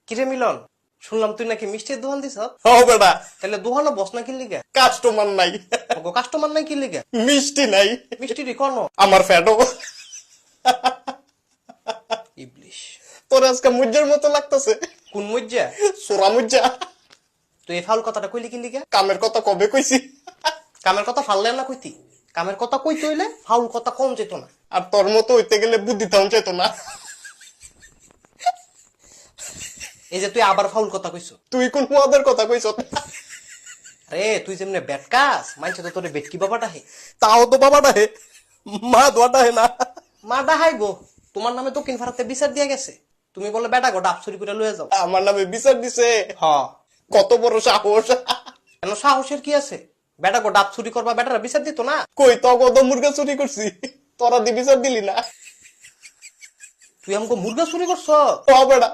কিরে মিলন, শুনলাম তুই নাকি মিষ্টির দোকান দিছ? ও বেটা, তাহলে দোকানও বস না কিনলি কে? কাস্টমার নাই, কাস্টমার নাই কিনলি কে? মিষ্টি নাই, মিষ্টি রে কোন আমার ফ্যাটও। ইবলিশ। তোর আজকে মুজ্জার মতো লাগতেছে। কোন মজ্জা? সোরা মুজ্জা। তুই এই ফাউল কথাটা কইলি কিনলি কে? কামের কথা কবে কইছি? কামের কথা ফাললে না কইতি? কামের কথা কইতে হইলে ফাউল কথা কম যেত না। আর তোর মতো হইতে গেলে বুদ্ধি থাউন চাইতো না। এই যে তুই আবার ফাউল কথা কইছ। তুই কোন মদের কথা কইছ? আরে তুই যেমনে বেটকাস, মানছে তো তোরে বেটকি বাবাটা হে। তাও তো বাবাটা হে, মা দোয়াটা হে না। মা ডাহাই গো, তোমার নামে দক্ষিণ ভারতে বিচার দিয়া গেছে। তুমি বলে বেটা গো ডাব চুরি করে লয়ে যাও। আমার নামে বিচার দিছে। হ, কত বড় সাহস! কেন সাহসের কি আছে? বেটা গো ডাব চুরি করবা, বেটারা বিচার দিত না? কই তো কত মুরগা চুরি করছি, তোরা দি বিচার দিলি না। তুই আমাকে মুরগা চুরি করছ? ও বেটা,